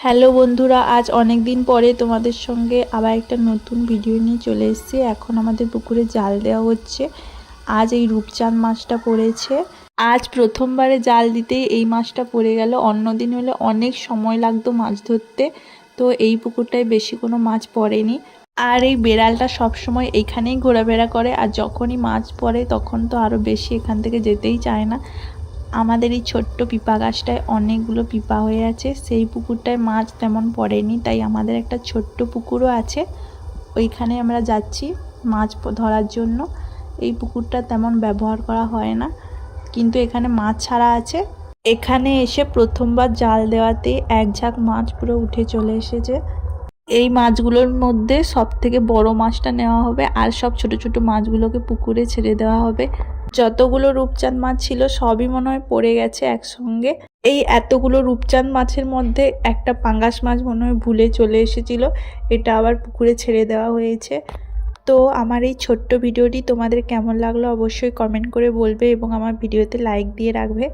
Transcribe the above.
Hello বন্ধুরা, আজ অনেক দিন পরে তোমাদের সঙ্গে আবার একটা নতুন ভিডিও নিয়ে চলে এসেছি। এখন আমাদের পুকুরে জাল দেওয়া হচ্ছে। আজ এই রূপচাঁদ মাছটা পড়েছে। আজ প্রথমবারে জাল দিতেই এই মাছটা পড়ে গেল। অন্য দিন হলে অনেক সময় লাগতো মাছ ধরতে, তো এই পুকুরটায় বেশি কোনো মাছ পড়েনি। আর এই বেড়ালটা সবসময় এইখানেই ঘোরাফেরা করে, আর যখনই মাছ পড়ে তখন তো আরও বেশি এখান থেকে যেতেই চায় না। আমাদের এই ছোট্ট পিপা গাছটায় অনেকগুলো পিপা হয়ে আছে। সেই পুকুরটায় মাছ তেমন পড়েনি, তাই আমাদের একটা ছোট্ট পুকুরও আছে, ওইখানে আমরা যাচ্ছি মাছ ধরার জন্য। এই পুকুরটা তেমন ব্যবহার করা হয় না, কিন্তু এখানে মাছ ছাড়া আছে। এখানে এসে প্রথমবার জাল দেওয়াতেই এক ঝাঁক মাছ পুরো উঠে চলে এসেছে। এই মাছগুলোর মধ্যে সব থেকে বড় মাছটা নেওয়া হবে, আর সব ছোট ছোট মাছগুলোকে পুকুরে ছেড়ে দেওয়া হবে। যতগুলো রূপচাঁদ মাছ ছিল সবই মনে হয় পড়ে গেছে একসঙ্গে। এই এতগুলো রূপচাঁদ মাছের মধ্যে একটা পাঙ্গাস মাছ মনে হয় ভুলে চলে এসেছিল, এটা আবার পুকুরে ছেড়ে দেওয়া হয়েছে। তো আমার এই ছোট্ট ভিডিওটি তোমাদের কেমন লাগলো অবশ্যই কমেন্ট করে বলবে, এবং আমার ভিডিওতে লাইক দিয়ে রাখবে।